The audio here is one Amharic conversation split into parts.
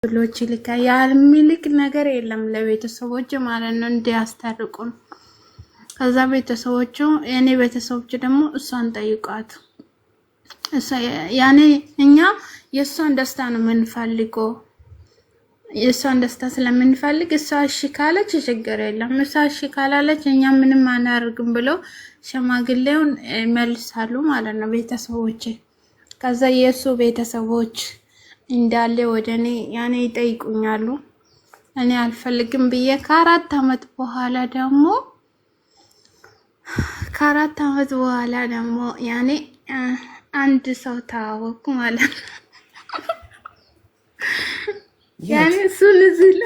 ብሎች ልካ ያልሚልክ ነገር የለም ለቤተሰቦች ማለት ነው እንዲያስታርቁን። ከዛ ቤተሰቦቹ የኔ ቤተሰቦች ደግሞ እሷን ጠይቋት። ያኔ እኛ የእሷን ደስታ ነው የምንፈልገው። የእሷን ደስታ ስለምንፈልግ እሷ እሺ ካለች ችግር የለም፣ እሷ እሺ ካላለች እኛ ምንም አናደርግም ብለው ሽማግሌውን መልሳሉ ማለት ነው ቤተሰቦች። ከዛ የእሱ ቤተሰቦች እንዳለ ወደኔ ያኔ ይጠይቁኛሉ። እኔ አልፈልግም ብዬ ከአራት አመት በኋላ ደግሞ ያኔ አንድ ሰው ታወቁ ማለት ነው። ያኔ እሱን ዝል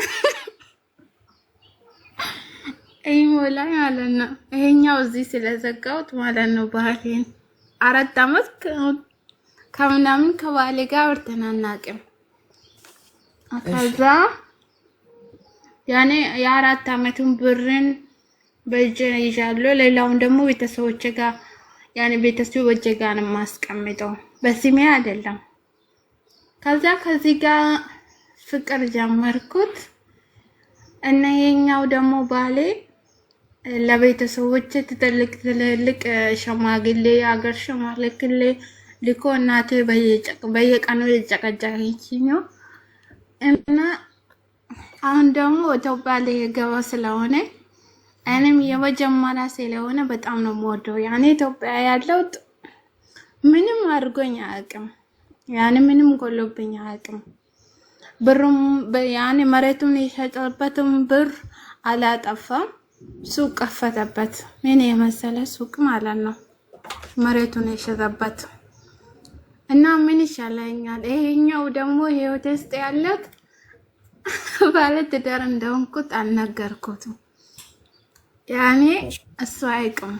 ሞላ ማለት ነው። ይሄኛው እዚህ ስለዘጋሁት ማለት ነው ባህሌን 4 አመት ከምናምን ከባሌ ጋር አውርተን አናውቅም። ከዛ ያኔ የ4 አመቱን ብርን በእጄ ይዣለሁ። ሌላውን ደግሞ ቤተሰቦቼ ጋር ያኔ ቤተሰቦቼ ጋር ነው የማስቀምጠው፣ በስሜ አይደለም። ከዛ ከዚህ ጋር ፍቅር ጀመርኩት እና የኛው ደግሞ ባሌ ለቤተሰቦቼ ትልቅ ሽማግሌ አገር ሽማግሌ ልኮ እናቴ በየቀኑ እየጨቀጨቀችኝ ነው። እና አሁን ደግሞ ኢትዮጵያ ላይ ገባ ስለሆነ እኔም የመጀመሪያ ስለሆነ በጣም ነው የምወደው። ያኔ ኢትዮጵያ ያለው ምንም አድርጎኝ አያውቅም፣ ያኔ ምንም ጎሎብኝ አያውቅም። ብሩም ያኔ መሬቱን የሸጠበትም ብር አላጠፋም፣ ሱቅ ከፈተበት። ምን የመሰለ ሱቅ ማለት ነው መሬቱን የሸጠበት። እና ምን ይሻለኛል? ይሄኛው ደግሞ ህይወት ውስጥ ያለት ባለ ትዳር እንደሆንኩት አልነገርኩትም። ያኔ እሱ አይቅም።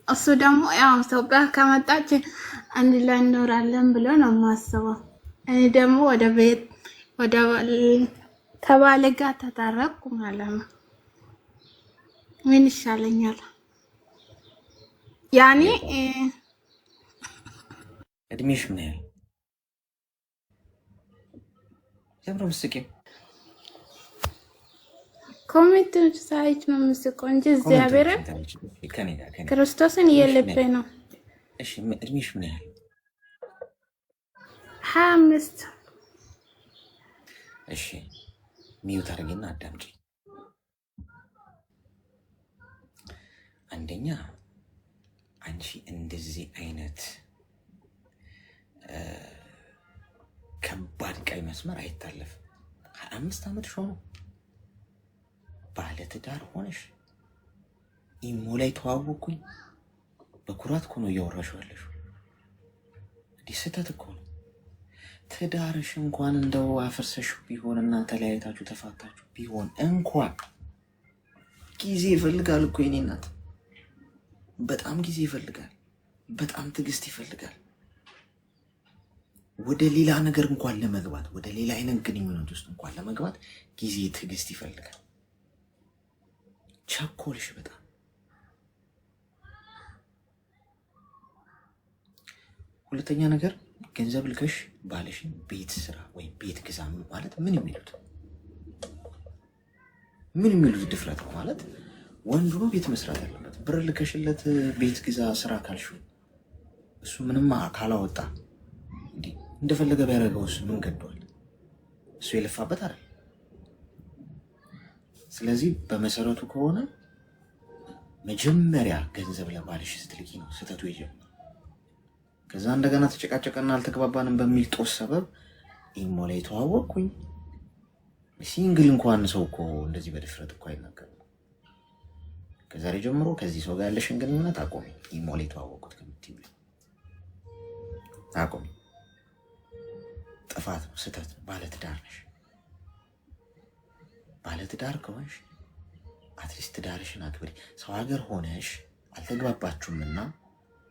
እሱ ደግሞ ያው ኢትዮጵያ ከመጣች አንድ ላይ እንኖራለን ብሎ ነው የማስበው። እኔ ደግሞ ወደ ቤት ከባለ ጋር ተታረቅኩ ማለት ነው። ምን ይሻለኛል? ያኔ እድሜሽ ምን ያህል? ለምን ምስኪን ኮሜንቶች ሳይት ነው ምስቆ እንጂ እግዚአብሔር ክርስቶስን የልቤ ነው። እሺ እድሜሽ ምን ያህል? 25 እሺ ሚዩት አድርጊና አዳምጪ። አንደኛ አንቺ እንደዚህ አይነት ከባድ ቀይ መስመር አይታለፍም። 25 አመት ሆኖ ባለ ትዳር ሆነሽ ኢሞ ላይ ተዋወቅኩኝ በኩራት እኮ ነው እያወራሽው ያለሽው። እንዲህ ስህተት እኮ ነው። ትዳርሽ እንኳን እንደው አፈርሰሽው ቢሆንና ተለያይታችሁ ተፋታችሁ ቢሆን እንኳን ጊዜ ይፈልጋል እኮ የኔ እናት፣ በጣም ጊዜ ይፈልጋል፣ በጣም ትዕግስት ይፈልጋል። ወደ ሌላ ነገር እንኳን ለመግባት ወደ ሌላ አይነት ግንኙነት ውስጥ እንኳን ለመግባት ጊዜ ትዕግስት ይፈልጋል። ቸኮልሽ በጣም። ሁለተኛ ነገር ገንዘብ ልከሽ ባለሽን ቤት ስራ ወይ ቤት ግዛ ማለት ምን የሚሉት ድፍረት ነው ማለት። ወንዱ ነው ቤት መስራት ያለበት። ብር ልከሽለት ቤት ግዛ ስራ ካልሽው እሱ ምንም ካላወጣ እንደፈለገ ቢያደርገው እሱ ምን ገደዋል? እሱ የለፋበት አይደል? ስለዚህ በመሰረቱ ከሆነ መጀመሪያ ገንዘብ ለባልሽ ስትልኪ ነው ስህተቱ የጀመረው። ከዛ እንደገና ተጨቃጨቀና አልተግባባንም በሚል ጦስ ሰበብ ኢሞ ላይ ተዋወቅኩኝ። ሲንግል እንኳን ሰው እኮ እንደዚህ በድፍረት እኮ አይናገርም። ከዛሬ ጀምሮ ከዚህ ሰው ጋር ያለሽን ግንኙነት አቆሚ። ኢሞ ላይ ተዋወቅኩት ከምትይው አቆሚ። ጥፋት ነው፣ ስህተት ነው። ባለትዳር ነሽ። ባለትዳር ከሆንሽ አትሊስት ትዳርሽን አክብሪ። ሰው ሀገር ሆነሽ አልተግባባችሁምና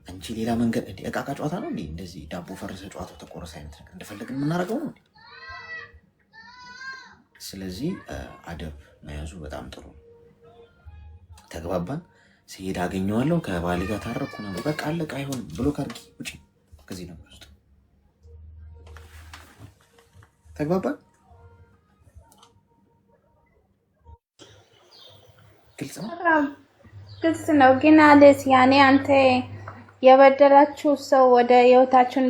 አንቺ ሌላ መንገድ እንደ እቃቃ ጨዋታ ነው እንዴ? እንደዚህ ዳቦ ፈረሰ ጨዋታው ተቆረሰ አይነት ነገር እንደፈለግን የምናደርገው ነው እንዴ? ስለዚህ አደብ መያዙ በጣም ጥሩ ነው። ተግባባን። ሲሄድ አገኘዋለሁ ከባሌ ጋር ታረኩ ነው በቃ አለቀ። አይሆንም ብሎ ካርጊ ውጪ ከዚህ ነው ውስጥ ተግባባን? ግልጽ ነው። ግልጽ ነው። ግን አለስ ያኔ አንተ የበደላችሁ ሰው ወደ ህይወታችሁ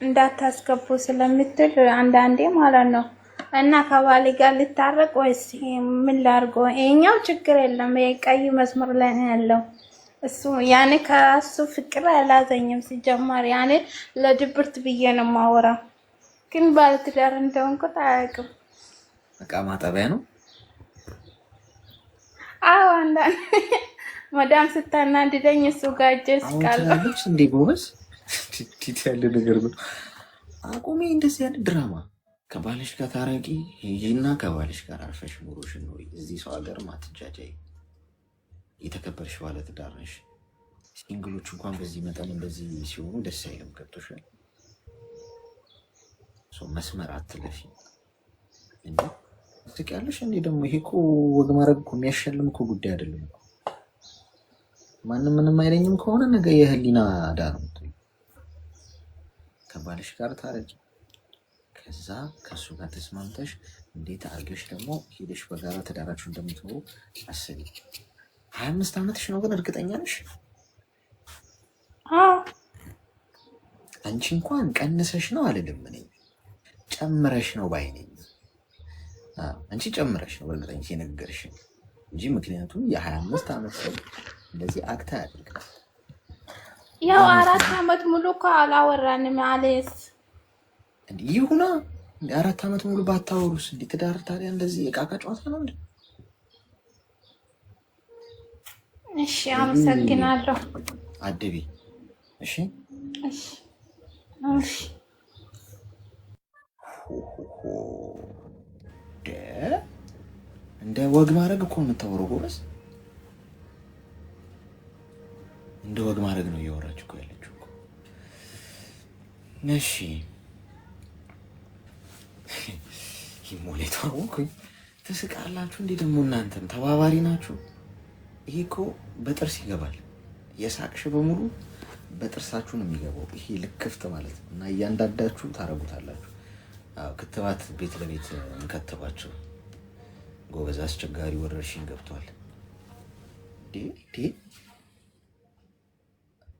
እንዳታስገቡ ስለምትል አንዳንዴ ማለት ነው። እና ከባሌ ጋር ልታረቅ ወይስ ምን ላድርጎ? ይሄኛው ችግር የለም። ቀይ መስመር ላይ ነው ያለው እሱ። ያኔ ከሱ ፍቅር አላዘኝም ሲጀመር። ያኔ ለድብርት ብዬ ነው የማወራው። ግን ባለትዳር እንደሆንኩ አያውቅም። እቃ ማጠቢያ ነው። አዎ አንዳንዴ መዳም ስታናድደኝ እሱ ጋር እጄስ ቃልሽ እንዴ ጎበዝ ቲቲ ያለ ነገር ነው። አቁሜ እንደዚህ ያለ ድራማ። ከባልሽ ጋር ታረቂ ሂጂና ከባልሽ ጋር አርፈሽ ኑሮሽን ኑሪ። እዚህ ሰው ሀገር ማትጃጃይ። የተከበርሽ ባለ ትዳር ነሽ። ሲንግሎች እንኳን በዚህ መጠን እንደዚህ ሲሆኑ ደስ አይልም። ገብቶሻል? ሰው መስመር አትለፊ እንዴ ትስቂያለሽ እንዴ? ደግሞ ይሄ እኮ ወግ ማድረግ እኮ የሚያሸልም እኮ ጉዳይ አይደለም። ማንም ምንም አይለኝም ከሆነ ነገ የህሊና ዳር ነው። ከባልሽ ጋር ታረቂ። ከዛ ከሱ ጋር ተስማምተሽ እንዴት አድርገሽ ደግሞ ሄደሽ በጋራ ትዳራችሁ እንደምትኖሩ አስቢ። 25 ዓመትሽ ነው ግን እርግጠኛ ነሽ? አንቺ እንኳን ቀንሰሽ ነው አልልም እኔ ጨምረሽ ነው ባይ ነኝ። አንቺ ጨምረሽ ነው በእርግጠኝነት የነገርሽ እንጂ ምክንያቱም የ25 ዓመት ሰው እንደዚህ አክታ ያደርጋል። ያው 4 ዓመት ሙሉ እኮ አላወራንም አለስ እንዴ ይሁና። 4 ዓመት ሙሉ ባታወሩስ እንዴ ትዳር ታዲያ እንደዚህ እቃቃ ጨዋታ ነው እንዴ? እሺ አመሰግናለሁ። አድቢ። እሺ እሺ እሺ። እንደ ወግ ማድረግ እኮ የምታወራው ጎበዝ። እንደ ወግ ማድረግ ነው እያወራችሁ እኮ ያለችው እኮ። እሺ ይሞሌት አወኩኝ። ትስቃላችሁ እንዴ ደግሞ እናንተም ተባባሪ ናችሁ። ይሄ እኮ በጥርስ ይገባል። የሳቅሽ በሙሉ በጥርሳችሁ ነው የሚገባው። ይሄ ልክፍት ማለት ነው። እና እያንዳንዳችሁ ታረጉታላችሁ። ክትባት ቤት ለቤት እንከተባቸው ጎበዝ። አስቸጋሪ ወረርሽኝ ገብቷል።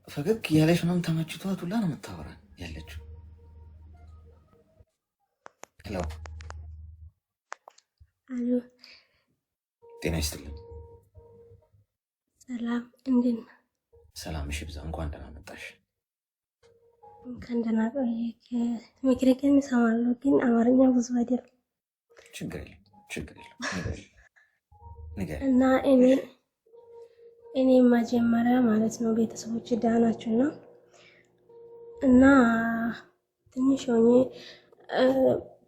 ፈገግ ያለች ምናምን ተመችቷት ሁላ ነው የምታወራን ያለችው። ሄሎ አሎ፣ ጤና ይስጥልኝ። ሰላም፣ እንዴት ነህ? ሰላምሽ ይብዛ። እንኳን ደህና መጣሽ። እንኳን ደህና ቆየህ። ምክርህን እሰማለሁ ግን አማርኛ ብዙ አይደለም። ችግር የለም ችግር የለም። ንገሪኝ። እና እኔ መጀመሪያ ማለት ነው ቤተሰቦች ደህና ናቸውና እና ትንሽ ሆኜ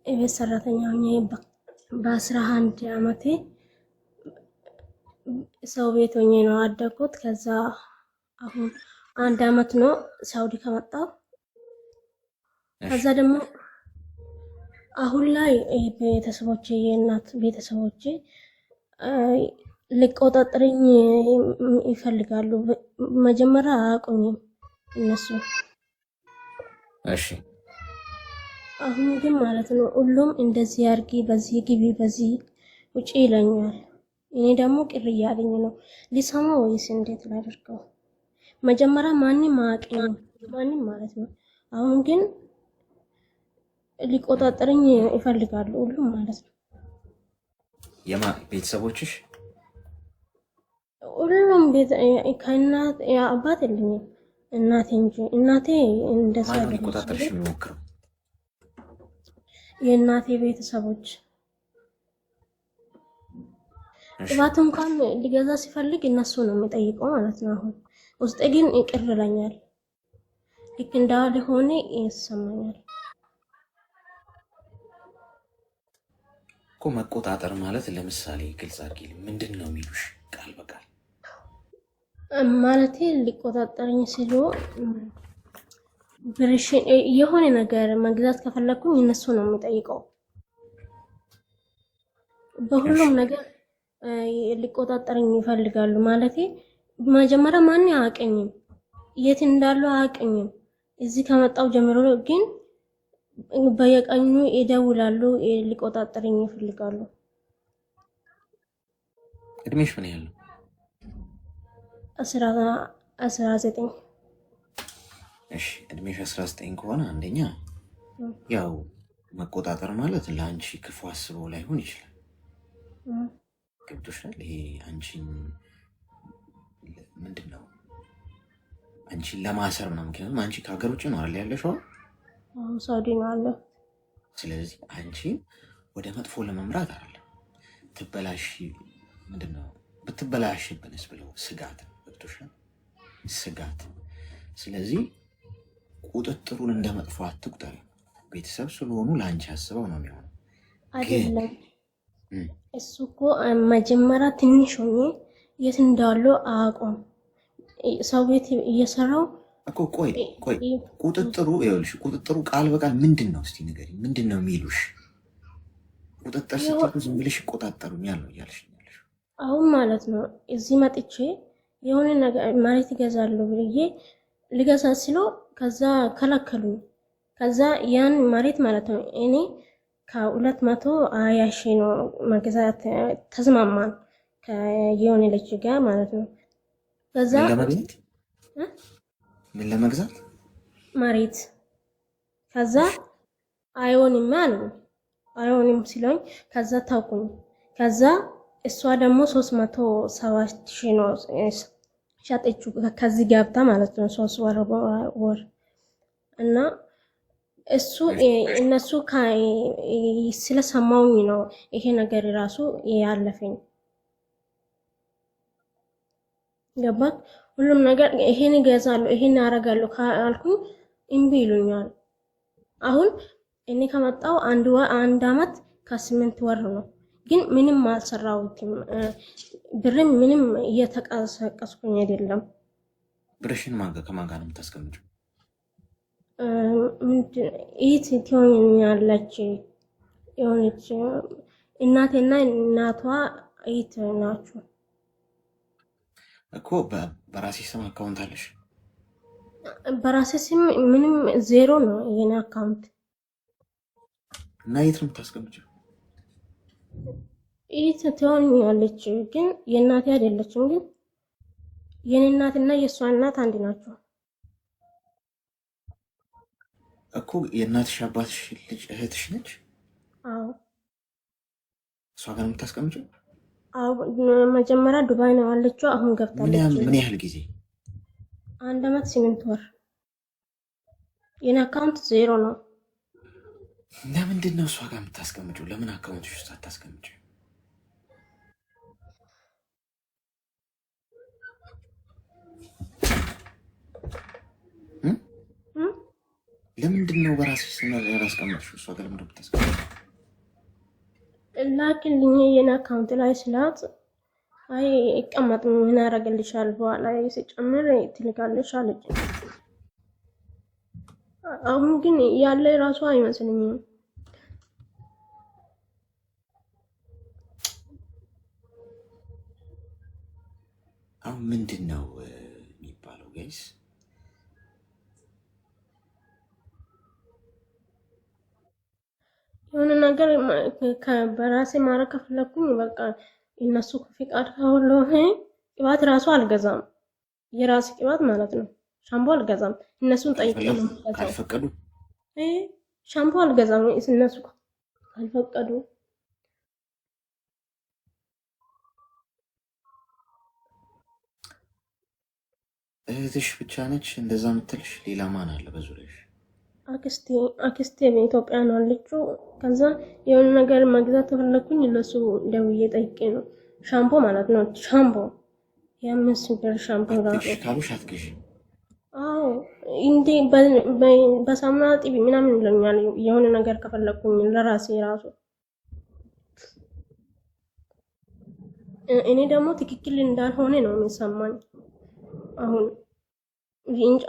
የቤት ሰራተኛ ሆኜ በ11 ዓመቴ ሰው ቤት ሆኜ ነው አደግኩት። ከዛ አሁን 1 ዓመት ነው ሳውዲ ከመጣሁ። ከዛ ደግሞ አሁን ላይ ቤተሰቦቼ የእናት ቤተሰቦቼ ሊቆጣጠሩኝ ይፈልጋሉ። መጀመሪያ አያውቁኝም እነሱ። እሺ አሁን ግን ማለት ነው ሁሉም እንደዚህ አድርጊ፣ በዚህ ግቢ፣ በዚህ ውጪ ይለኛል። እኔ ደግሞ ቅር እያለኝ ነው። ሊሰማው ወይስ እንዴት ላድርገው? መጀመሪያ ማንም አያውቅኝም፣ ማንም ማለት ነው። አሁን ግን ሊቆጣጠሩኝ ይፈልጋሉ ሁሉም ማለት ነው። ቤተሰቦችሽ? ሁሉም ከእናት አባት የለኝም፣ እናቴ እንጂ። እናቴ እንደዛ ማን ሊቆጣጠርሽ የሚሞክረው? የእናቴ ቤተሰቦች ቅባት እንኳን ሊገዛ ሲፈልግ እነሱ ነው የሚጠይቀው ማለት ነው። አሁን ውስጤ ግን ይቅር ይለኛል፣ ልክ እንዳልሆነ ይሰማኛል እኮ። መቆጣጠር ማለት ለምሳሌ ግልጽ አድርጊልኝ፣ ምንድን ነው የሚሉሽ ቃል በቃል? ማለቴ ሊቆጣጠረኝ ሲሉ ብርሽን የሆነ ነገር መግዛት ከፈለኩኝ እነሱ ነው የሚጠይቀው። በሁሉም ነገር ሊቆጣጠረኝ ይፈልጋሉ። ማለቴ መጀመሪያ ማን አያውቀኝም፣ የት እንዳለው አያውቀኝም። እዚህ ከመጣው ጀምሮ ግን በየቀኑ ይደውላሉ፣ ሊቆጣጠረኝ ይፈልጋሉ። እድሜሽ ምን ያህል ነው? 19 እሺ እድሜሽ 19 ከሆነ አንደኛ ያው መቆጣጠር ማለት ለአንቺ ክፉ አስበው ላይሆን ይችላል። ገብቶሻል? ይሄ አንቺን ምንድን ነው አንቺን ለማሰር ነው። ምክንያቱም አንቺ ከሀገር ውጭ ነው አይደል ያለሽው? ሳውዲ ነው አለ። ስለዚህ አንቺን ወደ መጥፎ ለመምራት አይደለም ትበላሽ ምንድን ነው ብትበላሽብንስ ብለው ስጋት። ገብቶሻል? ስጋት። ስለዚህ ቁጥጥሩን እንደ መጥፎ አትቁጠሪ። ቤተሰብ ስለሆኑ ለአንቺ አስበው ነው የሚሆነው አይደለም። እሱ እኮ መጀመሪያ ትንሽ ሆኜ የት እንዳለው አያውቁም። ሰው ቤት እየሰራው እኮ ቆይ ቁጥጥሩ ይኸውልሽ፣ ቁጥጥሩ ቃል በቃል ምንድን ነው እስቲ ንገሪኝ። ምንድን ነው የሚሉሽ? ቁጥጥር ስትሉ ዝም ብለሽ ይቆጣጠሩኛል ነው እያልሽ ያለሽ? አሁን ማለት ነው እዚህ መጥቼ የሆነ ነገር መሬት ይገዛሉ ብዬ ልገዛ ሲለው ከዛ ከለከሉኝ። ከዛ ያን መሬት ማለት ነው እኔ ከ220 ሺህ ነው መግዛት ተስማማን ከየሆነ ልጅ ጋር ማለት ነው። ከዛ ምን ለመግዛት መሬት። ከዛ አይሆንም አሉኝ። አይሆንም ሲለኝ ከዛ ታውቁኝ። ከዛ እሷ ደግሞ 370 ሺህ ነው ሻጠችው ከዚህ ገብታ ማለት ነው 3 ወር እና እሱ እነሱ ስለሰማውኝ ነው ይሄ ነገር ራሱ ያለፈኝ። ገባክ? ሁሉም ነገር ይሄን እገዛለሁ ይሄን አደርጋለሁ ካልኩኝ እምቢ ይሉኛል። አሁን እኔ ከመጣው አንድ አመት ከ8 ወር ነው፣ ግን ምንም አልሰራሁትም። ብርም ምንም እየተቀሰቀስኩኝ አይደለም። ብርሽን ከማን ጋር ነው የምታስቀምጪው? ይት ትሆኛለች የሆነች እናቴና እናቷ ይት ናቸው እኮ። በራሴ ስም አካውንት አለሽ? በራሴ ስም ምንም ዜሮ ነው የኔ አካውንት። እና የት ነው የምታስቀምጪው? ይት ትሆኛለች ግን የእናቴ አይደለችም። ግን የኔ እናትና የእሷ እናት አንድ ናቸው እኮ። የእናትሽ አባትሽ ልጅ እህትሽ ነች? አዎ። እሷ ጋር ነው የምታስቀምጪው? አዎ። መጀመሪያ ዱባይ ነው ያለችው፣ አሁን ገብታለች። ምን ያህል ጊዜ? 1 አመት 8 ወር። የኔ አካውንት ዜሮ ነው። ለምንድን ነው እሷ ጋር የምታስቀምጪው? ለምን አካውንትሽ ውስጥ አታስቀምጪው? ለምንድን ነው በራስሽ ስም ያላስቀመጥሽው? እሷ ጋር ለምን ብታስቀምጪው? ላክልኝ የኔ አካውንት ላይ ስላት አይ ይቀመጥ ምን ያደርግልሻል በኋላ ሲጨምር ትልካለሽ አለች። አሁን ግን ያለ ራሱ አይመስልኝም። አሁን ምንድን ነው የሚባለው ጋይስ? የሆነ ነገር በራሴ ማድረግ ከፈለኩኝ በቃ እነሱ ፍቃድ ካልሆነ ቅባት ራሱ አልገዛም። የራሴ ቅባት ማለት ነው። ሻምፖ አልገዛም። እነሱን ጠይቄ ነው ካልፈቀዱ ሻምፖ አልገዛም። እነሱ ካልፈቀዱ እህትሽ ብቻ ነች እንደዛ የምትልሽ? ሌላ ማን አለ በዙሪያሽ? አክስቴ በኢትዮጵያ ነው አለችው። ከዛ የሆነ ነገር መግዛት ተፈለኩኝ እነሱ ደውዬ ጠይቄ ነው። ሻምፖ ማለት ነው። ሻምፖ የ5 ብር ሻምፖ ራሱ ካሉሽ አትገዢ። አዎ እንዴ በሳሙና ጥቢ ምናምን ይለኛል። የሆነ ነገር ከፈለኩኝ ለራሴ ራሱ እኔ ደግሞ ትክክል እንዳልሆነ ነው የሚሰማኝ። አሁን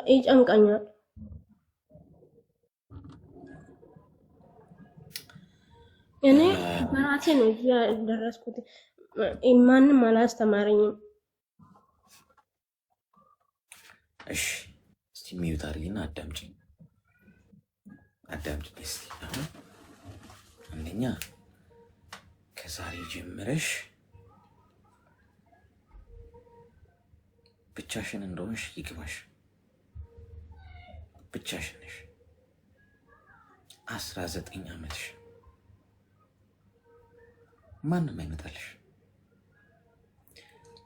ይጨንቀኛል። እኔ በራሴ ነው ያደረስኩት። ማንም አላስተማረኝም። እሺ እስቲ ሚዩት አድርጊና አዳምጪኝ። አዳምጪኝ እስቲ። አሁን አንደኛ ከዛሬ ጀምረሽ ብቻሽን እንደሆንሽ ይግባሽ። ብቻሽን ነሽ። 19 ዓመትሽ ማንም አይመጣልሽ።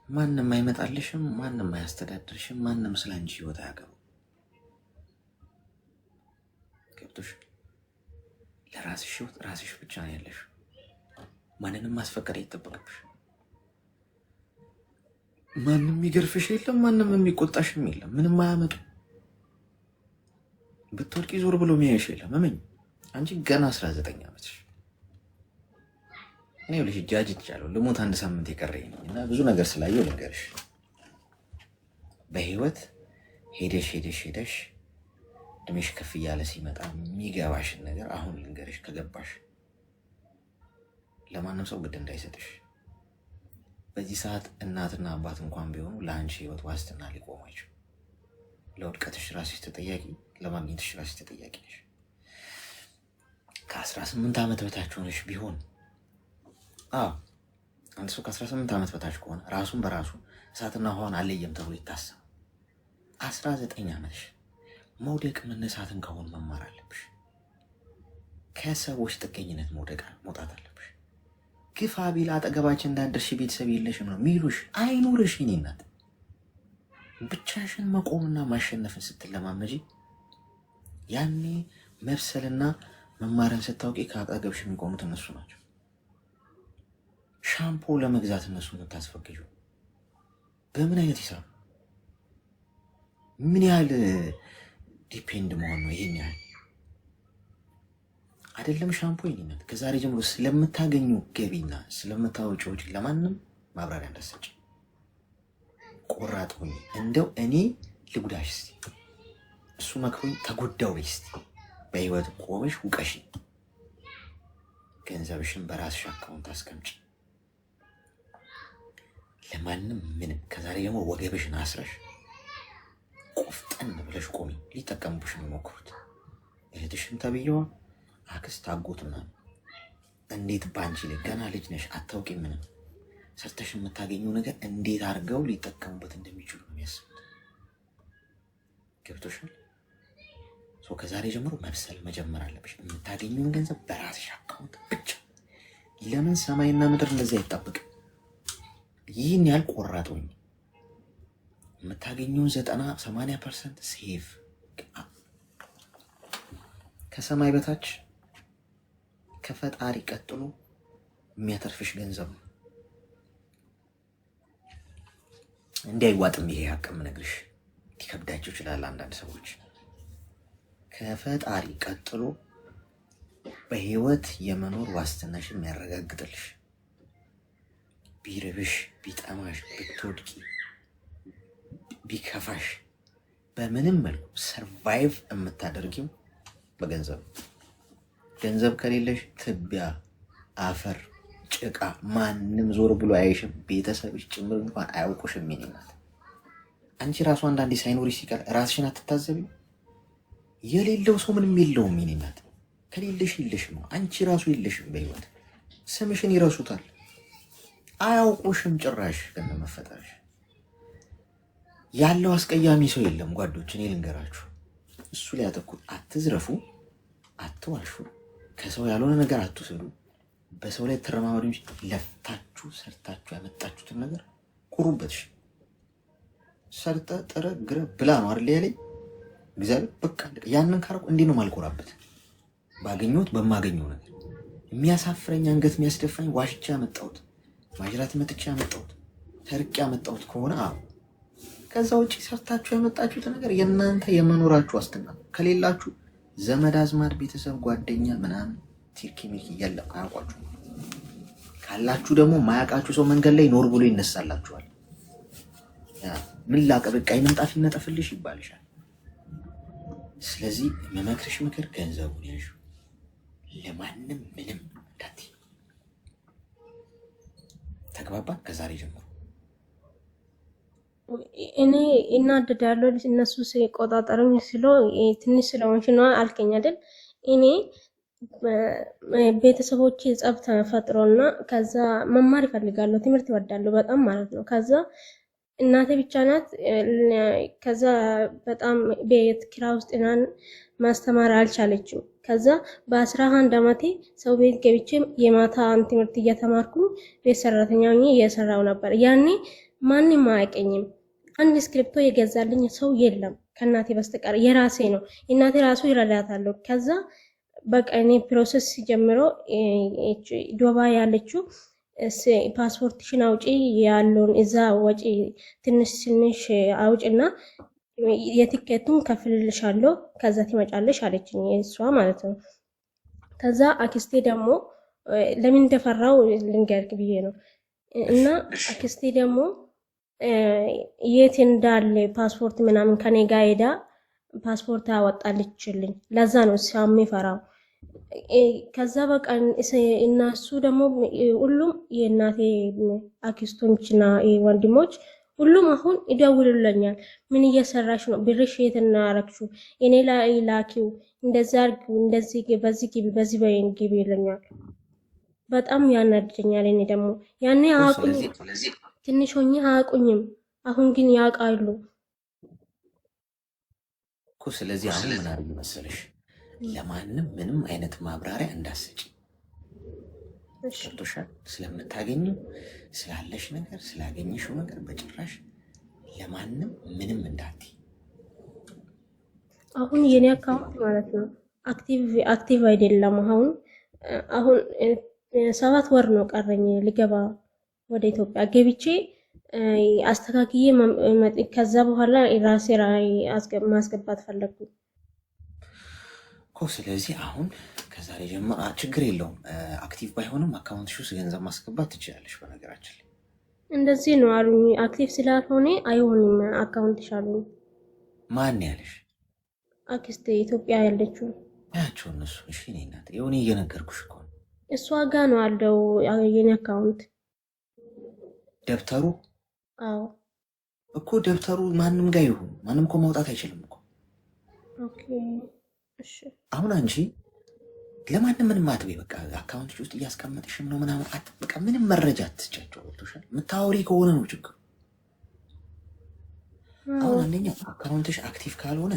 ማንም አይመጣልሽም። ማንም አያስተዳድርሽም። ማንም ስላንቺ ህይወት አያገባም። ገብቶሽ? ለራስሽ ህይወት ራስሽ ብቻ ነው ያለሽ። ማንንም ማስፈቀድ አይጠበቅብሽ። ማንም የሚገርፍሽ የለም። ማንም የሚቆጣሽም የለም። ምንም አያመጡ። ብትወድቂ ዞር ብሎ የሚያይሽ የለም። እመኝ። አንቺ ገና 19 ዓመትሽ። እኔ ልጅ ጃጅ ይቻላል ልሞት 1 ሳምንት የቀረኝ ነኝ እና ብዙ ነገር ስላየው ልንገርሽ። በህይወት ሄደሽ እድሜሽ ከፍ እያለ ሲመጣ የሚገባሽን ነገር አሁን ልንገርሽ። ከገባሽ ለማንም ሰው ግድ እንዳይሰጥሽ። በዚህ ሰዓት እናትና አባት እንኳን ቢሆኑ ለአንቺ ህይወት ዋስትና ሊቆማቸው። ለውድቀትሽ ራስሽ ተጠያቂ፣ ለማግኘትሽ ራስሽ ተጠያቂ ነሽ። ከ18 ዓመት በታች ሆነሽ ቢሆን አንድ ሰው ከ18 ዓመት በታች ከሆነ ራሱን በራሱ እሳትና ውሃን አለየም ተብሎ ይታሰብ። 19 ዓመትሽ መውደቅ መነሳትን ከሆነ መማር አለብሽ። ከሰዎች ጥገኝነት መውጣት አለብሽ። ግፋ ቢል አጠገባችን እንዳደርሽ ቤተሰብ የለሽም ነው ሚሉሽ። አይኑርሽ። የኔ እናት ብቻሽን መቆምና ማሸነፍን ስትለማመጂ ያኔ መብሰልና መማርን ስታውቂ ከአጠገብሽ የሚቆሙት እነሱ ናቸው። ሻምፖ ለመግዛት እነሱ የምታስፈቅጁ በምን አይነት ሂሳብ? ምን ያህል ዲፔንድ መሆን ነው? ይሄን ያህል አይደለም ሻምፖ። ይሄንን ከዛሬ ጀምሮ ስለምታገኙ ገቢና ስለምታወጪው ወጪ ለማንም ማብራሪያ እንዳትሰጪ። ቆራጥ ሁኚ። እንደው እኔ ልጉዳሽ እስቲ፣ እሱ መክሮኝ ተጎዳው በይ እስቲ። በህይወት ቆመሽ ውቀሽ። ገንዘብሽን በራስሽ አካውንት አስቀምጪ። ለማንም ምንም። ከዛሬ ደግሞ ወገብሽን አስረሽ ቆፍጠን ብለሽ ቆሚ። ሊጠቀሙብሽ ነው የሚሞክሩት። እህትሽም ተብዬዋ፣ አክስት፣ አጎት ምናምን። እንዴት ባንቺ ላይ ገና ልጅ ነሽ፣ አታውቂም። ምንም ሰርተሽ የምታገኘው ነገር እንዴት አድርገው ሊጠቀሙበት እንደሚችሉ ነው የሚያስቡት። ገብቶሻል? ከዛሬ ጀምሮ መብሰል መጀመር አለብሽ። የምታገኘውን ገንዘብ በራስሽ አካውንት ብቻ። ለምን ሰማይና ምድር እንደዚህ አይጣበቅም? ይህን ያህል ቆራጥ ሆኝ የምታገኘውን 90-80% ሴቭ። ከሰማይ በታች ከፈጣሪ ቀጥሎ የሚያተርፍሽ ገንዘብ ነው። እንዲያይዋጥም ይሄ ሀቅም ነግርሽ ሊከብዳቸው ይችላል አንዳንድ ሰዎች። ከፈጣሪ ቀጥሎ በህይወት የመኖር ዋስትናሽ የሚያረጋግጥልሽ፣ ቢርብሽ፣ ቢጠማሽ፣ ብትወድቂ፣ ቢከፋሽ በምንም መልኩ ሰርቫይቭ የምታደርጊው በገንዘብ። ገንዘብ ከሌለሽ ትቢያ፣ አፈር፣ ጭቃ፣ ማንም ዞር ብሎ አይሽም። ቤተሰብሽ ጭምር እንኳን አያውቁሽም። የኔ እናት አንቺ ራሱ አንዳንዴ ሳይኖርሽ ሲቀር ራስሽን አትታዘቢም? የሌለው ሰው ምንም የለውም። የኔ እናት ከሌለሽ የለሽም። አንቺ ራሱ የለሽም በህይወት። ስምሽን ይረሱታል፣ አያውቁሽም ጭራሽ ከነመፈጠርሽ። ያለው አስቀያሚ ሰው የለም ጓዶች፣ እኔ ልንገራችሁ። እሱ ላይ አተኩር። አትዝረፉ፣ አትዋሹ፣ ከሰው ያልሆነ ነገር አትውሰዱ፣ በሰው ላይ ተረማመዱ እንጂ ለፍታችሁ ሰርታችሁ ያመጣችሁትን ነገር ኩሩበት። ሰርተ ጥረ ግረ ብላ ነው አይደል ያለኝ እግዚአብሔር። በቃ ያንን ካረኩ እንዲህ ነው ማልኮራበት። ባገኘሁት በማገኘው ነገር የሚያሳፍረኝ አንገት የሚያስደፋኝ ዋሽቻ ያመጣሁት ማጅራት መጥቻ ያመጣሁት ተርቄ ያመጣሁት ከሆነ ከዛ ውጪ ሰርታችሁ ያመጣችሁት ነገር የእናንተ የመኖራችሁ ዋስትና። ከሌላችሁ ዘመድ አዝማድ፣ ቤተሰብ፣ ጓደኛ ምናምን ቲርኪ ሚልኪ እያለ አያውቋችሁ። ካላችሁ ደግሞ ማያውቃችሁ ሰው መንገድ ላይ ኖር ብሎ ይነሳላችኋል። ምን ላቀበቃ ምንጣፍ ይነጠፍልሽ ይባልሻል። ስለዚህ መመክርሽ ምክር ገንዘቡን ያዡ፣ ለማንም ምንም እንዳትይ። ተግባባን? ከዛሬ ጀምሮ እኔ እናደዳለሁ። እነሱ ሲቆጣጠሩኝ ስለ ትንሽ ስለሆንሽ ነው አልከኝ አይደል? እኔ ቤተሰቦቼ ጸብ ተፈጥሮና ከዛ መማር ይፈልጋለሁ፣ ትምህርት ይወዳለሁ በጣም ማለት ነው። ከዛ እናቴ ብቻ ናት። ከዛ በጣም ቤት ኪራይ ውስጥ እናን ማስተማር አልቻለችም። ከዛ በ11 ዓመቴ ሰው ቤት ገብቼ የማታ ትምህርት እየተማርኩ ቤት ሰራተኛ ሆኜ እየሰራው ነበር። ያኔ ማንም አያውቀኝም። አንድ ስክሪፕቶ የገዛልኝ ሰው የለም ከእናቴ በስተቀር፣ የራሴ ነው። እናቴ ራሱ ይረዳታለሁ። ከዛ በቃ እኔ ፕሮሰስ ጀምሮ ዱባይ ያለችው ፓስፖርትሽን አውጪ ያለውን እዛ ወጪ ትንሽ አውጭና የቲኬቱን ከፍልልሻለሁ ከዛ ትመጫለሽ አለችኝ፣ እሷ ማለት ነው። ከዛ አክስቴ ደግሞ ለምን እንደፈራው ልንገርክ ብዬ ነው። እና አክስቴ ደግሞ የት እንዳለ ፓስፖርት ምናምን ከኔ ጋር ሄዳ ፓስፖርት አወጣልችልኝ። ለዛ ነው ሳሚ ፈራው። ከዛ በቃ እነሱ ደግሞ ሁሉም የእናቴ አክስቶችና ወንድሞች ሁሉም አሁን ይደውሉልኛል። ምን እየሰራሽ ነው? ብርሽ የት እናረግሽው? እኔ ላይ ላኪው፣ እንደዛ አርጊው፣ እንደዚህ በዚህ ግቢ፣ በዚህ በይን ግቢ ይለኛል። በጣም ያናድደኛል። እኔ ደግሞ ያኔ አቁኝ ትንሽ ሆኜ አያውቁኝም። አሁን ግን ያውቃሉ እኮ። ስለዚህ አሁን ምን አድርጊ መሰለሽ፣ ለማንም ምንም አይነት ማብራሪያ እንዳትሰጪ። ገብቶሻል? ስለምታገኘው ስላለሽ ነገር ስላገኘሽው ነገር በጭራሽ ለማንም ምንም እንዳትይ። አሁን የኔ አካውንት ማለት ነው አክቲቭ አይደለም። አሁን 7 ወር ነው ቀረኝ ልገባ ወደ ኢትዮጵያ። ገብቼ አስተካክዬ ከዛ በኋላ ራሴ ማስገባት ፈለግኩ እኮ። ስለዚህ አሁን ከዛሬ ጀምሮ ችግር የለውም። አክቲቭ ባይሆንም አካውንትሽ ውስጥ ገንዘብ ማስገባት ትችላለሽ። በነገራችን ላይ እንደዚህ ነው አሉኝ። አክቲቭ ስላልሆነ አይሆንም አካውንትሽ አሉኝ። ማን ያለሽ? አክስቴ ኢትዮጵያ ያለችው ያቸው እነሱ። እሺ እኔ እናት የሆነ እየነገርኩሽ እኮ ነው። እሷ ጋ ነው አለው የኔ አካውንት ደብተሩ። አዎ እኮ ደብተሩ ማንም ጋር ይሁን ማንም እኮ ማውጣት አይችልም እኮ። ኦኬ እሺ። አሁን አንቺ ለማንም ምንም አትበይ። በቃ አካውንትሽ ውስጥ እያስቀመጥሽም ነው ምናምን በቃ ምንም መረጃ አትስጫቸው። ወጥቶሻል? የምታወሪ ከሆነ ነው ችግሩ። አሁን አንደኛ አካውንትሽ አክቲቭ ካልሆነ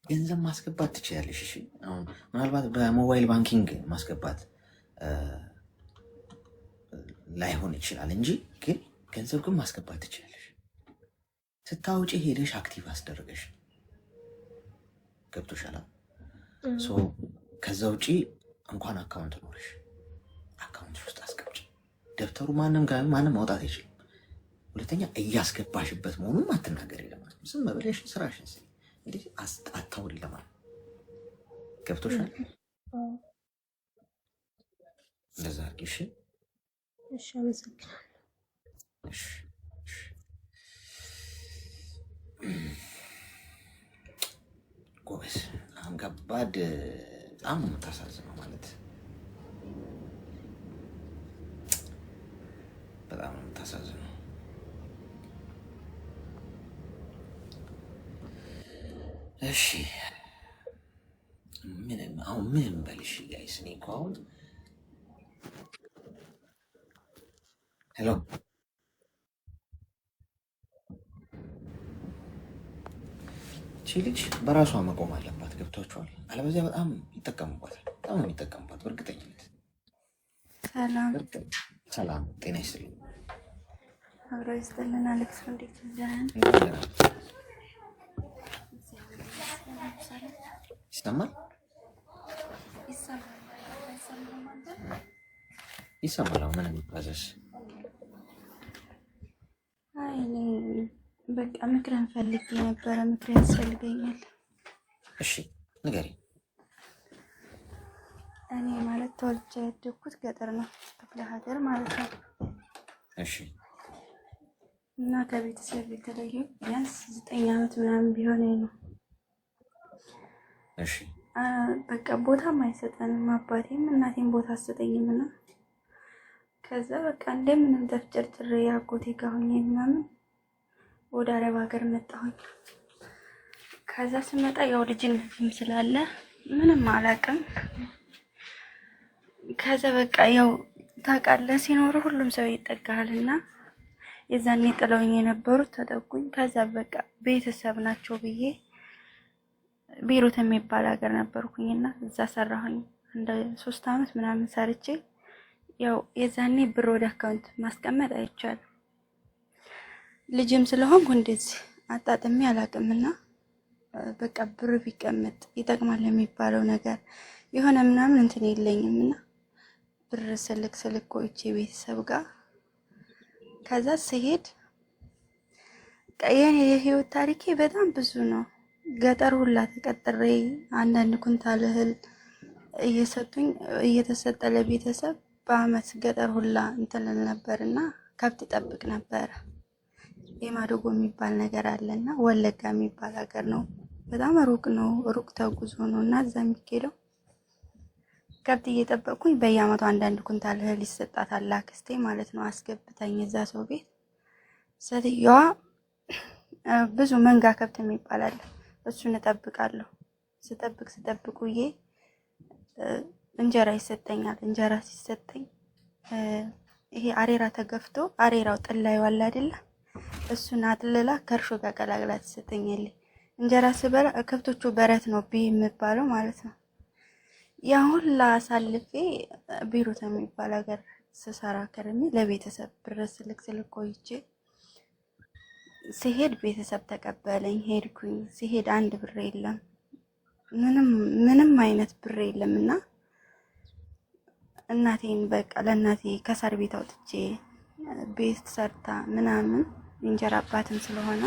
ገንዘብ ማስገባት ትችላለሽ። እሺ አሁን ምናልባት በሞባይል ባንኪንግ ማስገባት ላይሆን ይችላል እንጂ ግን ገንዘብ ግን ማስገባት ትችላለሽ። ስታውጪ ሄደሽ አክቲቭ አስደረገሽ። ገብቶሻል? ከዛ ውጪ እንኳን አካውንት ኖርሽ አካውንትሽ ውስጥ አስገብጪ። ደብተሩ ማንም ጋር ማንም ማውጣት አይችልም። ሁለተኛ እያስገባሽበት መሆኑን አትናገሪ ለማለት ነው። ዝም ብለሽ ስራሽን ስሪ። እንግዲህ አታውሪ ለማለት ገብቶሻል? እንደዛ አድርጊ። እሺ እሺ፣ አመሰግናለሁ። እሺ ጎበዝ። አሁን ከባድ በጣም ነው የምታሳዝነው። ማለት በጣም ነው የምታሳዝነው። እሺ አሁን ምን በልሽ ጋይስ? እኔ እኮ አሁን ሄሎ ልጅ በራሷ መቆም አለባት። ገብቷችኋል? አለበዚያ በጣም ይጠቀሙባታል። በጣም ነው የሚጠቀሙባት በእርግጠኝነት። ሰላም ጤና ይስጥልኝ። አብሮ ይስጥልን። አሌክስ እንዴት ነህ? ይሰማል? ይሰማል። ምን የሚባዘስ? አይ እኔ በቃ ምክርን ፈልጌ ነበረ። ምክር ያስፈልገኛል። እሺ ንገሪኝ። እኔ ማለት ተወልጄ ያደግኩት ገጠር ነው፣ ክፍለ ሀገር ማለት ነው። እሺ። እና ከቤተሰብ የተለየው ቢያንስ 9 ዓመት ምናምን ቢሆነኝ ነው። እሺ። በቃ ቦታም አይሰጠንም፣ አባቴም እናቴም ቦታ አሰጠኝም እና ከዛ በቃ እንደምንም ተፍጨርጭሬ አጎቴ ጋር ሆኜ ምናምን ወደ አረብ ሀገር መጣሁኝ። ከዛ ስመጣ ያው ልጅነትም ስላለ ምንም አላውቅም። ከዛ በቃ ያው ታውቃለህ ሲኖር ሁሉም ሰው ይጠጋልና የዛኔ ጥለውኝ የነበሩት ተጠጉኝ። ከዛ በቃ ቤተሰብ ናቸው ብዬ ቤሩት የሚባል ሀገር ነበርኩኝና እዛ ሰራሁኝ እንደ 3 አመት ምናምን ሰርቼ ያው የዛኔ ብር ወደ አካውንት ማስቀመጥ አይቻልም። ልጅም ስለሆንኩ እንደዚህ አጣጥሜ አላውቅምና በቃ ብር ቢቀመጥ ይጠቅማል የሚባለው ነገር የሆነ ምናምን እንትን የለኝምና ብር ስልክ ቆይቼ ቤተሰብ ጋር ከዛ ስሄድ የኔ የህይወት ታሪኬ በጣም ብዙ ነው። ገጠር ሁላ ተቀጥሬ አንዳንድ ኩንታል እህል እየሰጡኝ እየተሰጠ ለቤተሰብ በአመት ገጠር ሁላ እንትን ነበርና ከብት ጠብቅ ነበር። የማዶጎ የሚባል ነገር አለና ወለጋ የሚባል ሀገር ነው። በጣም ሩቅ ነው። ሩቅ ተጉዞ ነውና እዛ የሚሄደው ከብት እየጠበቅኩኝ በየአመቱ አንዳንድ ኩንታል እህል ይሰጣታል አክስቴ ማለት ነው። አስገብታኝ እዛ ሰው ቤት ሴትዮዋ ብዙ መንጋ ከብት የሚባል አለ። እሱን እጠብቃለሁ። ስጠብቅ ውዬ እንጀራ ይሰጠኛል። እንጀራ ሲሰጠኝ ይሄ አሬራ ተገፍቶ አሬራው ጥላዩ አለ አይደለ? እሱን አጥልላ ከእርሾ ጋር ቀላቅላ ትሰጠኛለች። እንጀራ ስበላ ከብቶቹ በረት ነው የሚባለው ማለት ነው። ያ ሁላ አሳልፌ ቤሩት የሚባል ሀገር ስሰራ ከርሜ ለቤተሰብ ብር ስልክ ቆይቼ ሲሄድ ቤተሰብ ተቀበለኝ። ሄድኩኝ። ሲሄድ አንድ ብር የለም፣ ምንም አይነት ብር የለምና እናቴን በቃ ለእናቴ ከሳር ቤት አውጥቼ ቤት ሰርታ ምናምን እንጀራ አባትም ስለሆነ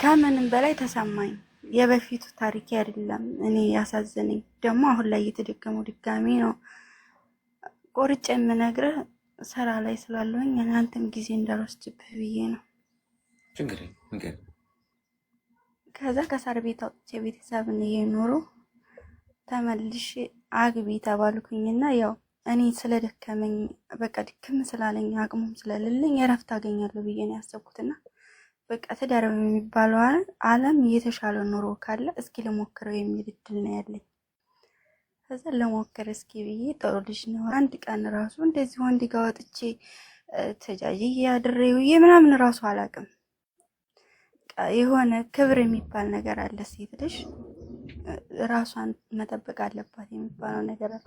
ከምንም በላይ ተሰማኝ። የበፊቱ ታሪክ አይደለም እኔ ያሳዘነኝ። ደግሞ አሁን ላይ እየተደገመው ድጋሚ ነው። ቆርጬ የምነግርህ ስራ ላይ ስላለሁኝ እናንተም ጊዜ እንዳልወስድብህ ብዬ ነው። ከዛ ከሳር ቤት አውጥቼ ቤተሰብን እየኖሩ ተመልሼ አግቢ ተባልኩኝና ያው እኔ ስለደከመኝ በቃ ድክም ስላለኝ አቅሙም ስለሌለኝ እረፍት አገኛለሁ ብዬ ነው ያሰብኩትና በቃ ትዳር የሚባለው ዓለም የተሻለ ኑሮ ካለ እስኪ ለሞክረው የሚል እድል ነው ያለኝ። ከዛ ለሞክር እስኪ ብዬ ጥሩ ልጅ ነው። አንድ ቀን ራሱ እንደዚህ ወንድ ጋር ወጥቼ ተጃጅዬ አድሬው ምናምን ራሱ አላውቅም። የሆነ ክብር የሚባል ነገር አለ። ሴት ልጅ ራሷን መጠበቅ አለባት የሚባለው ነገር አለ።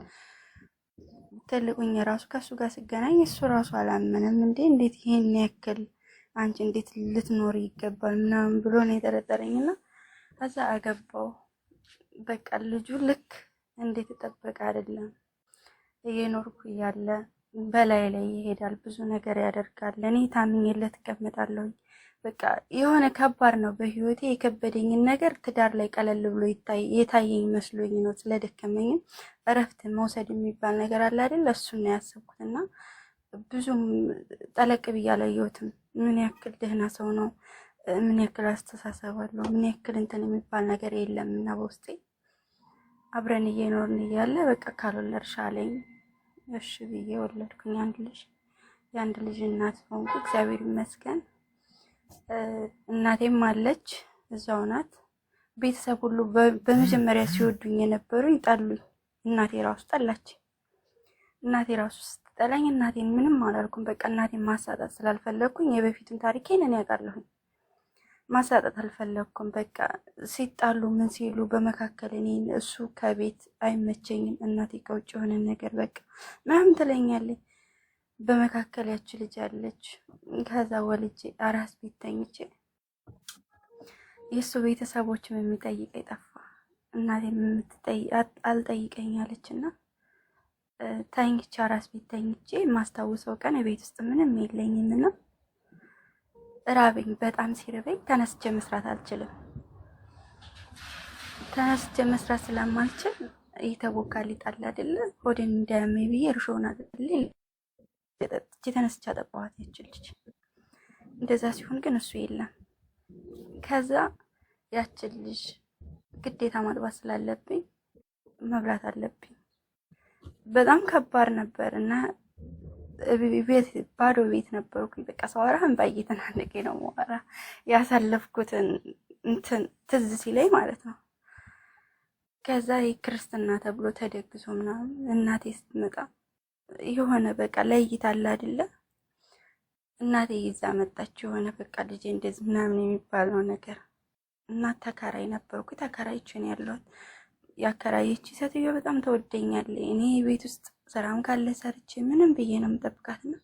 ትልቁኝ ራሱ ከሱ ጋር ስገናኝ እሱ ራሱ አላመነም። እንዴት ይሄን ያክል አንቺ እንዴት ልትኖር ይገባል ምናምን ብሎ ነው የጠረጠረኝና ከዛ አገባው። በቃ ልጁ ልክ እንዴት ተጠበቀ አይደለም እየኖርኩ ያለ በላይ ላይ ይሄዳል፣ ብዙ ነገር ያደርጋል። እኔ ታምኜለት እቀመጣለሁ። በቃ የሆነ ከባድ ነው በህይወቴ። የከበደኝን ነገር ትዳር ላይ ቀለል ብሎ የታየኝ መስሎኝ ነው። ስለደከመኝ እረፍት መውሰድ የሚባል ነገር አለ አይደል? እሱን ነው ያሰብኩትና ብዙም ጠለቅ ብዬ አላየሁትም። ምን ያክል ደህና ሰው ነው፣ ምን ያክል አስተሳሰብ አለው፣ ምን ያክል እንትን የሚባል ነገር የለም። እና በውስጤ አብረን እየኖርን እያለ በቃ ካልወለድሽ አለኝ። እሺ ብዬ ወለድኩኝ አንድ ልጅ። የአንድ ልጅ እናት ሆንኩ፣ እግዚአብሔር ይመስገን። እናቴም አለች እዛው ናት። ቤተሰብ ሁሉ በመጀመሪያ ሲወዱኝ የነበሩኝ ጠሉኝ። እናቴ ራሱ ጠላች። እናቴ ራሱ ስትጠላኝ እናቴን ምንም አላልኩም። በቃ እናቴን ማሳጣት ስላልፈለግኩኝ የበፊቱን ታሪኬን እኔ ያውቃለሁኝ። ማሳጣት አልፈለግኩም። በቃ ሲጣሉ ምን ሲሉ በመካከል እኔን እሱ ከቤት አይመቸኝም፣ እናቴ ከውጭ የሆነ ነገር በቃ ምናምን ትለኛለች። በመካከል ያች ልጅ አለች። ከዛ ወልጄ አራስ ቤት ተኝቼ የእሱ ቤተሰቦችም የሚጠይቀኝ ጠፋ። እናቴም አልጠይቀኝ አለችና ተኝቼ አራስ ቤት ተኝቼ ማስታውሰው ቀን ቤት ውስጥ ምንም የለኝም እና ራበኝ። በጣም ሲርበኝ ተነስቼ መስራት አልችልም። ተነስቼ መስራት ስለማልችል እየተቦካ ሊጣል አይደለ ሆዴን እንዳያመኝ ብዬ እርሾውን አጥልዬ ጠጥቼ ተነስቼ አጠጣኋት ያችን ልጅ። እንደዛ ሲሆን ግን እሱ የለም። ከዛ ያችን ልጅ ግዴታ ማጥባት ስላለብኝ መብላት አለብኝ። በጣም ከባድ ነበር እና ቤት ባዶ ቤት ነበርኩኝ። በቃ ሳወራ እንባ እየተናነቀኝ ነው ማወራ። ያሳለፍኩትን እንትን ትዝ ሲለኝ ማለት ነው። ከዛ የክርስትና ተብሎ ተደግሶ ምናምን እናቴ ስትመጣ የሆነ በቃ ለይታል አይደለ እናቴ ይዛ መጣች። የሆነ በቃ ልጄ እንደዚህ ምናምን የሚባለው ነገር እና ተከራይ ነበርኩ። ተከራይቼ ነው ያለሁት። ያከራየች ሴትዮ በጣም ተወደኛለች። እኔ ቤት ውስጥ ስራም ካለ ሰርቼ ምንም ብዬ ነው የምጠብቃት ነው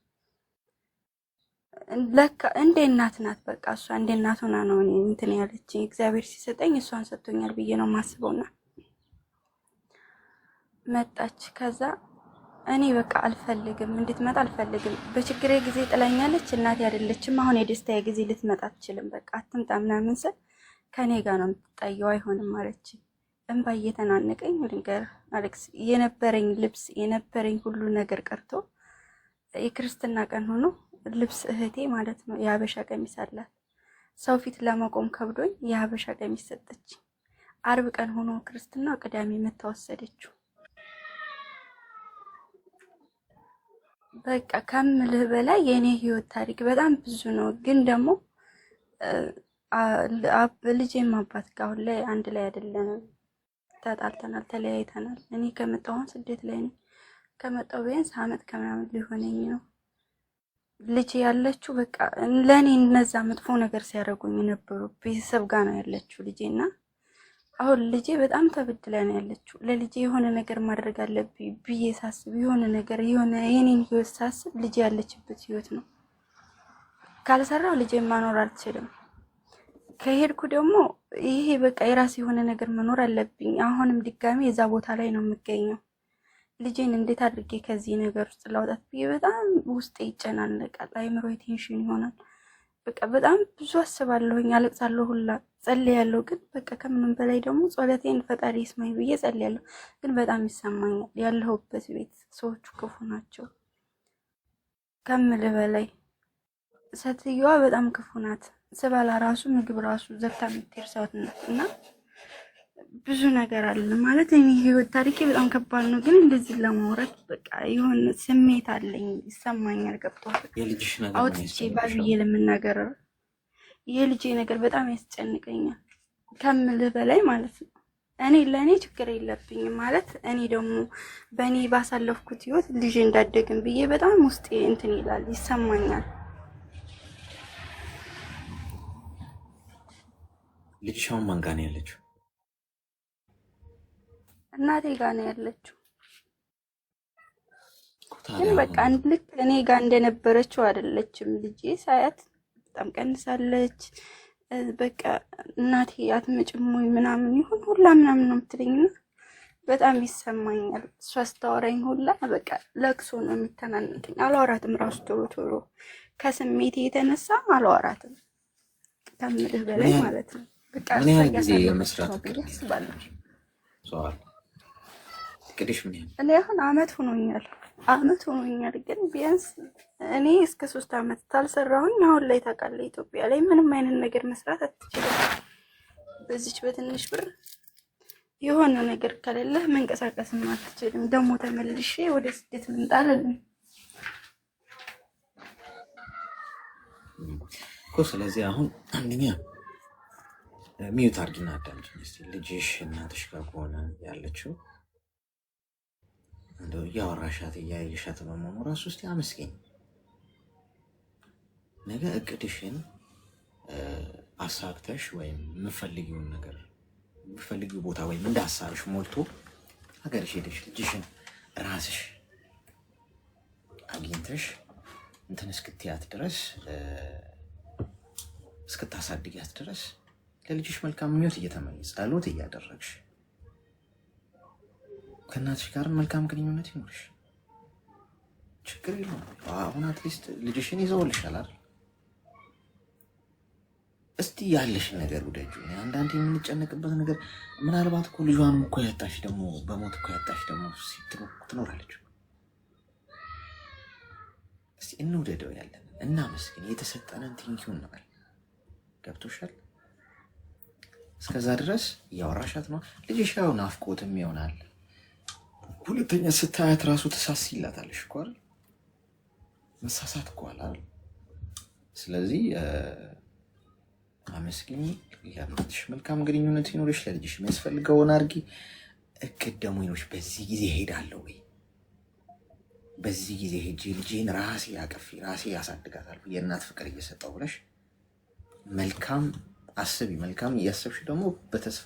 ለካ እንደ እናት ናት። በቃ እሷ እንደ እናት ሆና ነው እንትን ያለችኝ። እግዚአብሔር ሲሰጠኝ እሷን ሰጥቶኛል ብዬ ነው የማስበውና መጣች። ከዛ እኔ በቃ አልፈልግም፣ እንድትመጣ አልፈልግም። በችግሬ ጊዜ ጥላኛለች። እናቴ አይደለችም። አሁን የደስታዬ ጊዜ ልትመጣ አትችልም። በቃ አትምጣ ምናምን ስል ከኔ ጋር ነው የምትጣየው፣ አይሆንም አለች። እንባ እየተናነቀኝ ልንገር አሌክስ፣ የነበረኝ ልብስ የነበረኝ ሁሉ ነገር ቀርቶ የክርስትና ቀን ሆኖ ልብስ እህቴ ማለት ነው የሀበሻ ቀሚስ አላት። ሰው ፊት ለመቆም ከብዶኝ የሀበሻ ቀሚስ ሰጠች። አርብ ቀን ሆኖ ክርስትናው ቅዳሜ መታ ወሰደችው። በቃ ከምልህ በላይ የኔ ህይወት ታሪክ በጣም ብዙ ነው። ግን ደግሞ ልጄም አባት ጋር አሁን ላይ አንድ ላይ አይደለንም። ተጣልተናል፣ ተለያይተናል። እኔ ከመጣሁ ስደት ላይ ነኝ። ከመጣሁ ቢያንስ አመት ከምናምን ሊሆነኝ ነው። ልጄ ያለችው በቃ ለኔ እነዛ መጥፎ ነገር ሲያደርጉኝ የነበሩ ቤተሰብ ጋር ነው ያለችው ልጄና አሁን ልጄ በጣም ተበድላ ነው ያለችው። ለልጄ የሆነ ነገር ማድረግ አለብኝ ብዬ ሳስብ የሆነ ነገር የሆነ የኔን ህይወት ሳስብ ልጄ ያለችበት ህይወት ነው። ካልሰራው ልጄ ማኖር አልችልም። ከሄድኩ ደግሞ ይሄ በቃ የራስ የሆነ ነገር መኖር አለብኝ። አሁንም ድጋሚ የዛ ቦታ ላይ ነው የምገኘው። ልጄን እንዴት አድርጌ ከዚህ ነገር ውስጥ ላውጣት ብዬ በጣም ውስጤ ይጨናነቃል። አይምሮ ቴንሽን ይሆናል። በቃ በጣም ብዙ አስባለሁኝ፣ አለቅሳለሁ፣ ሁላ ጸልያለሁ። ግን በቃ ከምንም በላይ ደግሞ ጸሎቴን ፈጣሪ ይስማኝ ብዬ ጸልያለሁ። ግን በጣም ይሰማኛል። ያለሁበት ቤት ሰዎቹ ክፉ ናቸው ከምልህ በላይ። ሴትዮዋ በጣም ክፉ ናት። ስበላ ራሱ ምግብ ራሱ ዘግታ የምትሄድ ሰው ናት እና ብዙ ነገር አለ ማለት እኔ ህይወት ታሪኬ በጣም ከባድ ነው። ግን እንደዚህ ለማውራት በቃ የሆነ ስሜት አለኝ፣ ይሰማኛል። ገብቷል። አውጥቼ ባብዬ ለምናገር የልጄ ነገር በጣም ያስጨንቀኛል ከምልህ በላይ ማለት ነው። እኔ ለእኔ ችግር የለብኝም ማለት እኔ ደግሞ በእኔ ባሳለፍኩት ህይወት ልጄ እንዳደግን ብዬ በጣም ውስጤ እንትን ይላል፣ ይሰማኛል። ልጅሽ አሁን ማን ጋር ነው ያለችው? እናቴ ጋር ነው ያለችው። ግን በቃ ልክ እኔ ጋር እንደነበረችው አይደለችም። ልጄ ሳያት በጣም ቀንሳለች። በቃ እናቴ አትመጭም ወይ ምናምን ይሁን ሁላ ምናምን ነው የምትለኝና በጣም ይሰማኛል። እሷ ስታወራኝ ሁላ በቃ ለቅሶ ነው የሚተናነቀኝ። አላወራትም ራሱ ቶሎ ከስሜቴ የተነሳ አላወራትም ከምልህ በላይ ማለት ነው። በቃ ምን ያህል ጊዜ መስራት ያስባለሁ ቅድሽ ምን ያህል? እኔ አሁን አመት ሆኖኛል። ግን ቢያንስ እኔ እስከ 3 አመት ታልሰራሁኝ አሁን ላይ ታውቃለህ፣ ኢትዮጵያ ላይ ምንም አይነት ነገር መስራት አትችልም። በዚች በትንሽ ብር የሆነ ነገር ከሌለ መንቀሳቀስም አትችልም። ደግሞ ተመልሼ ወደ ስደት ልምጣለሁ እኮ። ስለዚህ አሁን አንደኛ ሚዩት አድርጊና አዳምጪኝ እስኪ። ልጅሽ እናትሽ ጋር ከሆነ ያለችው እንደው እያወራሻት እያየሻት በመሆኑ ራሱ ውስጥ አመስገኝ። ነገ እቅድሽን አሳክተሽ ወይም የምፈልጊውን ነገር የምፈልጊው ቦታ ወይም እንደ ሀሳብሽ ሞልቶ ሀገርሽ ሄደሽ ልጅሽን ራስሽ አግኝተሽ እንትን እስክትያት ድረስ እስክታሳድጊያት ድረስ ለልጅሽ መልካም ምኞት እየተመኘሽ ጸሎት እያደረግሽ ከእናትሽ ጋር መልካም ግንኙነት ይኖርሽ፣ ችግር የለውም። አሁን አትሊስት ልጅሽን ይዘውልሻል አይደል? እስቲ ያለሽን ነገር ውደጁ። አንዳንዴ የምንጨነቅበት ነገር ምናልባት እኮ ልጇንም እኮ ያጣሽ ደግሞ በሞት እኮ ያጣሽ ደግሞ ትኖራለች። እስቲ እንውደደው፣ ያለን እናመስግን፣ የተሰጠንን ቲንኪው እንበል። ገብቶሻል? እስከዛ ድረስ እያወራሻት ነው። ልጅሽ ያው ናፍቆትም ይሆናል። ሁለተኛ ስታያት ራሱ ትሳሲላታለሽ እኮ አይደል? መሳሳት እኮ አለ አይደል? ስለዚህ አመስግኝ፣ ለእናትሽ መልካም ግንኙነት ይኖርሽ፣ ለልጅሽ የሚያስፈልገውን አድርጊ። እቅድ ደግሞ ይኖርሽ። በዚህ ጊዜ ሄዳለሁ ወይ በዚህ ጊዜ ሄጄ ልጄን ራሴ አቅፌ ራሴ ያሳድጋታል የእናት ፍቅር እየሰጠው ብለሽ መልካም አስቢ። መልካም እያሰብሽ ደግሞ በተስፋ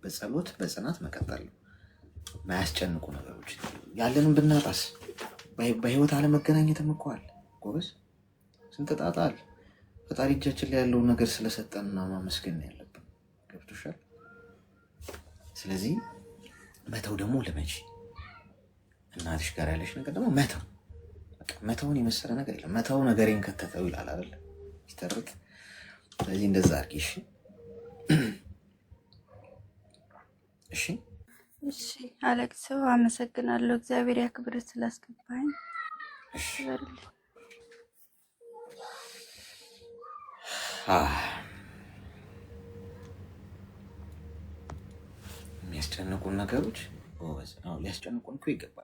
በጸሎት በጽናት መቀጠል ነው። ማያስጨንቁ ነገሮች ያለንን ብናጣስ በህይወት አለመገናኘትም እኮ አለ ጎበዝ። ስንት ጣጣ አለ። ፈጣሪ እጃችን ላይ ያለውን ነገር ስለሰጠንና ማመስገን ያለብን። ገብቶሻል? ስለዚህ መተው ደግሞ ለመቼ እናትሽ ጋር ያለሽ ነገር ደግሞ መተው። መተውን የመሰለ ነገር የለም። መተው ነገሬን ከተተው ይላል አይደል ይተርት። ስለዚህ እንደዛ አድርጊ። እሺ እሺ አለቅስ፣ አመሰግናለሁ። እግዚአብሔር ያክብር ስላስገባኝ። እሺ የሚያስጨንቁን ነገሮች ሊያስጨንቁን እኮ ይገባል።